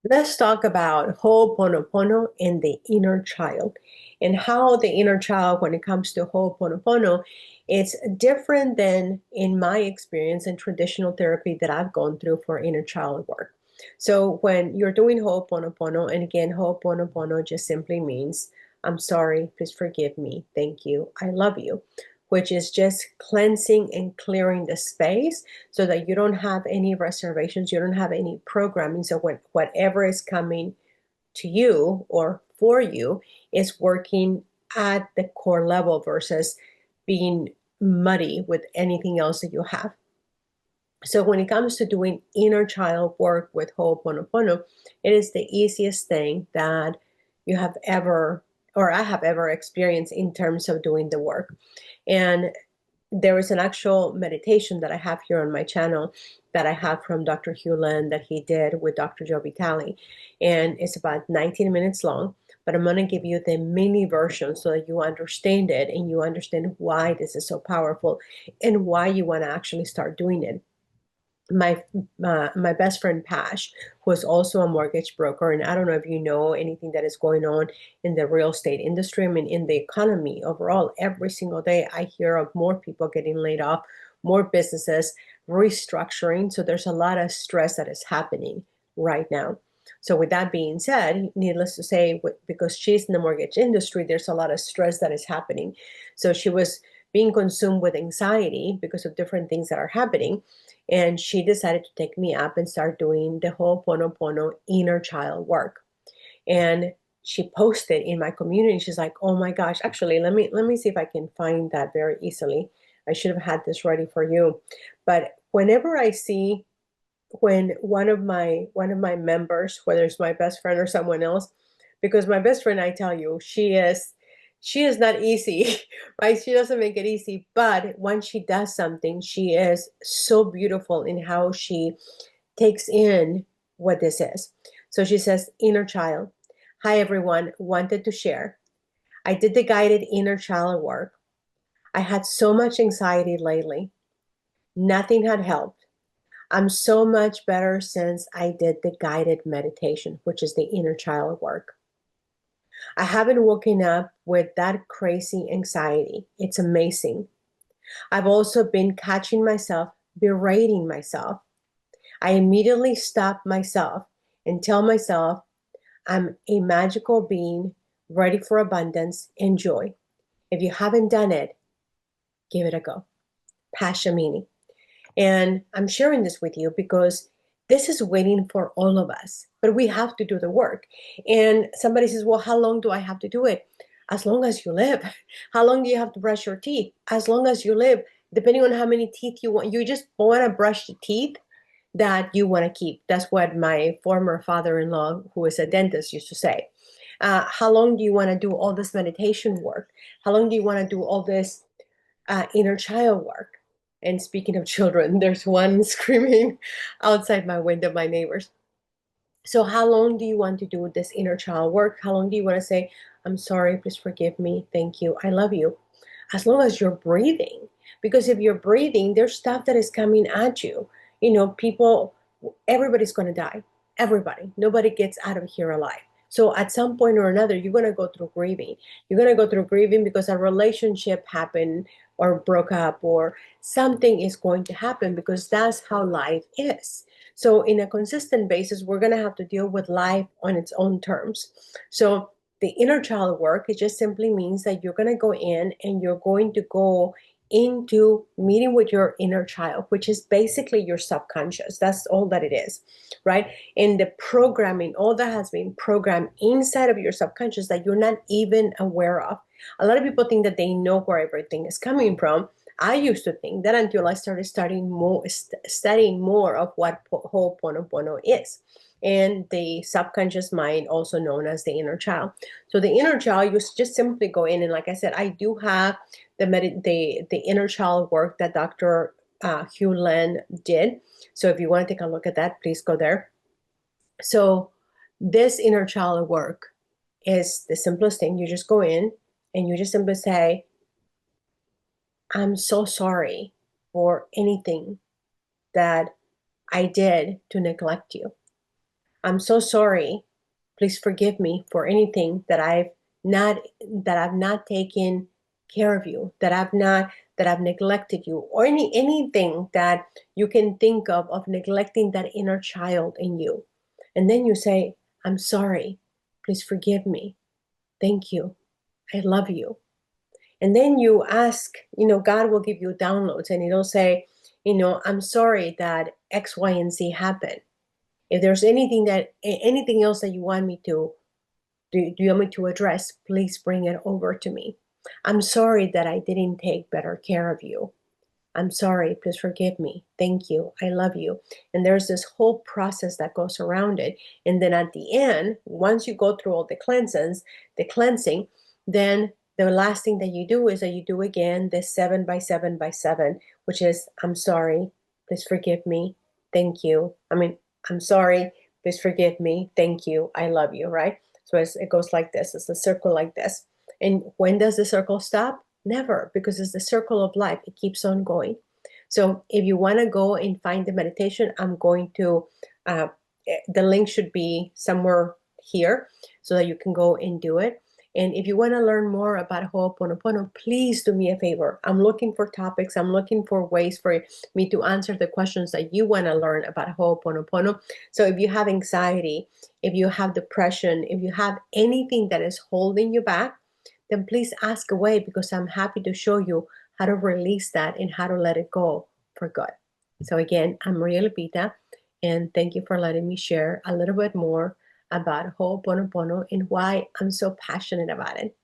Let's talk about Ho'oponopono and the inner child, and how the inner child, when it comes to Ho'oponopono, it's different than in my experience in traditional therapy that I've gone through for inner child work. So when you're doing Ho'oponopono, and again, Ho'oponopono just simply means, I'm sorry, please forgive me, thank you, I love you, which is just cleansing and clearing the space so that you don't have any reservations, you don't have any programming. So when whatever is coming to you or for you is working at the core level versus being muddy with anything else that you have. So when it comes to doing inner child work with Ho'oponopono, it is the easiest thing that you have ever, or I have ever experienced in terms of doing the work. And there is an actual meditation that I have here on my channel that I have from Dr. Hugh Lin that he did with Dr. Joe Vitale. And it's about 19 minutes long, but I'm going to give you the mini version so that you understand it and you understand why this is so powerful and why you want to actually start doing it. My best friend Pash, who is also a mortgage broker, and I don't know if you know anything that is going on in the real estate industry. I mean, in the economy overall, every single day I hear of more people getting laid off, more businesses restructuring. So there's a lot of stress that is happening right now. So with that being said, needless to say, because she's in the mortgage industry, there's a lot of stress that is happening. So she was being consumed with anxiety because of different things that are happening. And she decided to take me up and start doing the Ho'oponopono inner child work. And she posted in my community. She's like, "Oh my gosh, actually, let me see if I can find that very easily. I should have had this ready for you." But whenever I see when one of my members, whether it's my best friend or someone else, because my best friend, I tell you, she is not easy, right? She doesn't make it easy, but when she does something, she is so beautiful in how she takes in what this is. So she says, "Inner child. Hi everyone, wanted to share. I did the guided inner child work. I had so much anxiety lately. Nothing had helped. I'm so much better since I did the guided meditation, which is the inner child work. I haven't woken up with that crazy anxiety. It's amazing. I've also been catching myself berating myself. I immediately stop myself and tell myself I'm a magical being ready for abundance and joy. If you haven't done it, give it a go." Pashamini. And I'm sharing this with you because this is waiting for all of us, but we have to do the work. And somebody says, "Well, how long do I have to do it?" As long as you live. How long do you have to brush your teeth? As long as you live, depending on how many teeth you want. You just want to brush the teeth that you want to keep. That's what my former father in law, who is a dentist, used to say. How long do you want to do all this meditation work? How long do you want to do all this inner child work? And speaking of children, there's one screaming outside my window, my neighbors. So, how long do you want to do this inner child work? How long do you want to say, "I'm sorry, please forgive me, thank you, I love you"? As long as you're breathing. Because if you're breathing, there's stuff that is coming at you. People, everybody's going to die. Everybody. Nobody gets out of here alive. So at some point or another, you're going to go through grieving. You're going to go through grieving because a relationship happened or broke up or something is going to happen because that's how life is. So, in a consistent basis, we're going to have to deal with life on its own terms. So, the inner child work, it just simply means that you're going to go in and you're going to go into meeting with your inner child, which is basically your subconscious. That's all that it is, right? And the programming, all that has been programmed inside of your subconscious that you're not even aware of. A lot of people think that they know where everything is coming from. I used to think that until I started studying more of what Ho'oponopono is, and the subconscious mind, also known as the inner child. So the inner child, you just simply go in, and like I said, I do have the inner child work that Dr. Hugh Len did. So if you want to take a look at that, please go there. So this inner child work is the simplest thing. You just go in and you just simply say, "I'm so sorry for anything that I did to neglect you. I'm so sorry. Please forgive me for anything not that I've not taken care of you, that I've neglected you, or anything that you can think of neglecting that inner child in you. And then you say, I'm sorry. Please forgive me. Thank you. I love you. And then you ask, God will give you downloads and it'll say, I'm sorry that X, Y, and Z happened. If there's anything else that you want me to do you want me to address, please bring it over to me. I'm sorry that I didn't take better care of you. I'm sorry, please forgive me. Thank you. I love you. And there's this whole process that goes around it. And then at the end, once you go through all the cleansing, then the last thing that you do is that you do again this 7 by 7 by 7, which is I'm sorry, please forgive me. Thank you. I'm sorry, please forgive me. Thank you. I love you, right? So it goes like this. It's a circle like this. And when does the circle stop? Never, because it's the circle of life. It keeps on going. So if you want to go and find the meditation, I'm going to, the link should be somewhere here so that you can go and do it. And if you want to learn more about Ho'oponopono, please do me a favor. I'm looking for topics. I'm looking for ways for me to answer the questions that you want to learn about Ho'oponopono. So if you have anxiety, if you have depression, if you have anything that is holding you back, then please ask away because I'm happy to show you how to release that and how to let it go for good. So again, I'm Maria Lupita, and thank you for letting me share a little bit more about Ho'oponopono and why I'm so passionate about it.